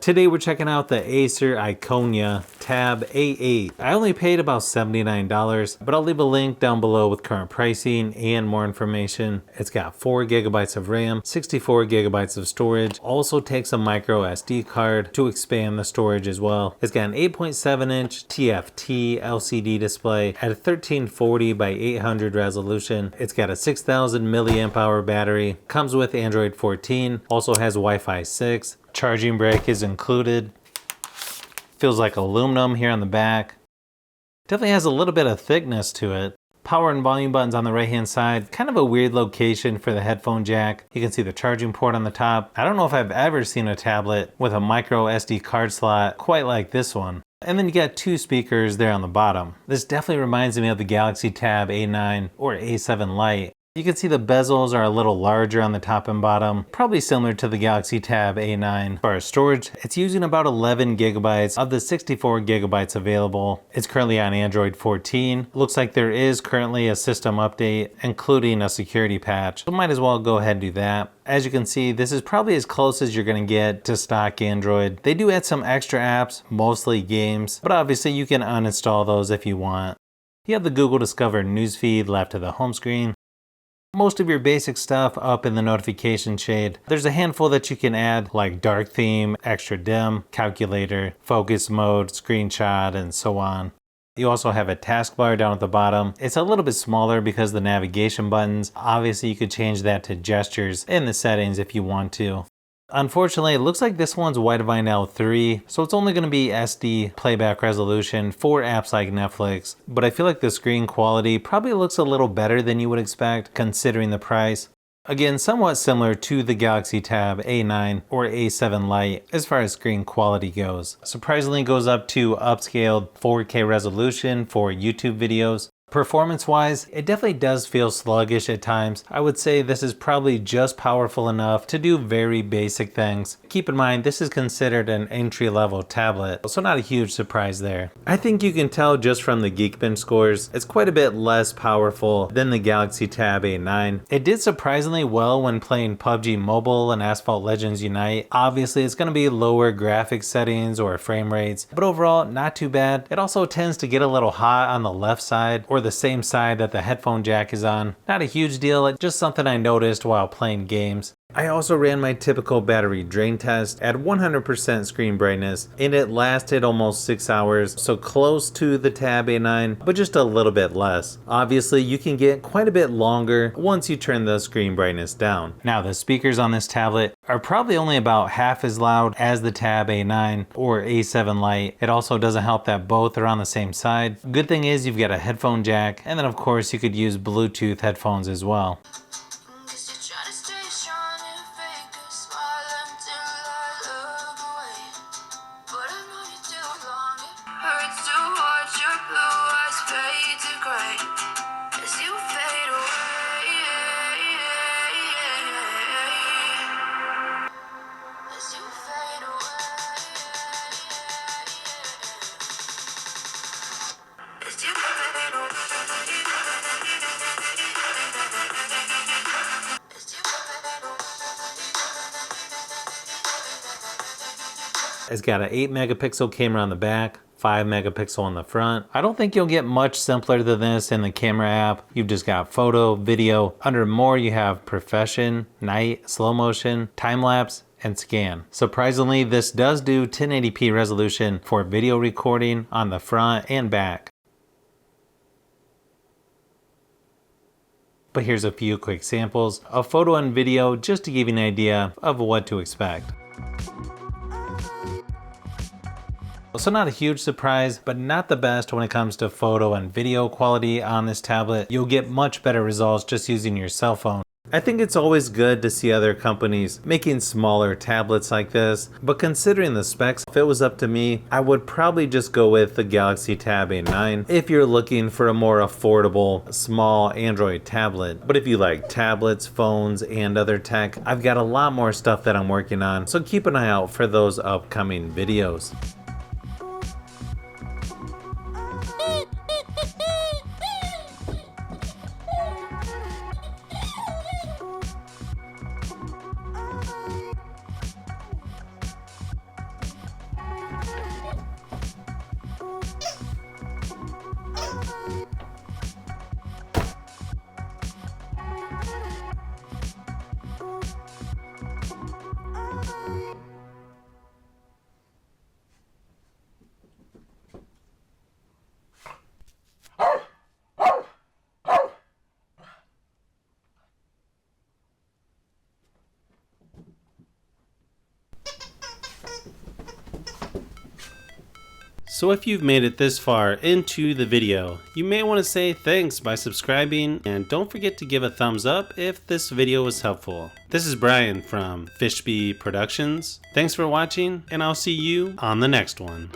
Today we're checking out the Acer Iconia Tab A8. I only paid about $79, but I'll leave a link down below with current pricing and more information. It's got 4 gigabytes of RAM, 64 gigabytes of storage, also takes a micro SD card to expand the storage as well. It's got an 8.7 inch TFT LCD display at a 1340 by 800 resolution. It's got a 6000 milliamp hour battery, comes with Android 14, also has Wi-Fi 6. Charging brick is included. Feels like aluminum here on the back. Definitely has a little bit of thickness to it. Power and volume buttons on the right hand side. Kind of a weird location for the headphone jack. You can see the charging port on the top. I don't know if I've ever seen a tablet with a micro SD card slot quite like this one. And then you got 2 speakers there on the bottom. This definitely reminds me of the Galaxy Tab A9 or A7 Lite. You can see the bezels are a little larger on the top and bottom, probably similar to the Galaxy Tab A9. As far as storage, it's using about 11 gigabytes of the 64 gigabytes available. It's currently on Android 14. Looks like there is currently a system update, including a security patch. So might as well go ahead and do that. As you can see, this is probably as close as you're going to get to stock Android. They do add some extra apps, mostly games, but obviously you can uninstall those if you want. You have the Google Discover newsfeed left of the home screen. Most of your basic stuff up in the notification shade. There's a handful that you can add like dark theme, extra dim, calculator, focus mode, screenshot, and so on. You also have a taskbar down at the bottom. It's a little bit smaller because of the navigation buttons. Obviously you could change that to gestures in the settings if you want to. Unfortunately, it looks like this one's Widevine L3, so it's only going to be SD playback resolution for apps like Netflix, but I feel like the screen quality probably looks a little better than you would expect considering the price. Again, somewhat similar to the Galaxy Tab A9 or A7 Lite as far as screen quality goes. Surprisingly goes up to upscaled 4K resolution for YouTube videos. Performance-wise, it definitely does feel sluggish at times. I would say this is probably just powerful enough to do very basic things. Keep in mind, this is considered an entry-level tablet, so not a huge surprise there. I think you can tell just from the Geekbench scores, it's quite a bit less powerful than the Galaxy Tab A9. It did surprisingly well when playing PUBG Mobile and Asphalt Legends Unite. Obviously, it's going to be lower graphics settings or frame rates, but overall, not too bad. It also tends to get a little hot on the left side, or the same side that the headphone jack is on. Not a huge deal, just something I noticed while playing games. I also ran my typical battery drain test at 100% screen brightness, and it lasted almost 6 hours, so close to the Tab A9, but just a little bit less. Obviously, you can get quite a bit longer once you turn the screen brightness down. Now, the speakers on this tablet are probably only about half as loud as the Tab A9 or A7 Lite. It also doesn't help that both are on the same side. Good thing is you've got a headphone jack, and then of course you could use Bluetooth headphones as well. It's got an 8 megapixel camera on the back, 5 megapixel on the front. I don't think you'll get much simpler than this in the camera app. You've just got photo, video. Under more, you have profession, night, slow motion, time lapse, and scan. Surprisingly, this does do 1080p resolution for video recording on the front and back. But here's a few quick samples of photo and video just to give you an idea of what to expect. So not a huge surprise, but not the best when it comes to photo and video quality on this tablet. You'll get much better results just using your cell phone. I think it's always good to see other companies making smaller tablets like this, but considering the specs, if it was up to me, I would probably just go with the Galaxy Tab A9 if you're looking for a more affordable, small Android tablet. But if you like tablets, phones, and other tech, I've got a lot more stuff that I'm working on, so keep an eye out for those upcoming videos. So if you've made it this far into the video, you may want to say thanks by subscribing, and don't forget to give a thumbs up if this video was helpful. This is Brian from Fishbee Productions. Thanks for watching, and I'll see you on the next one.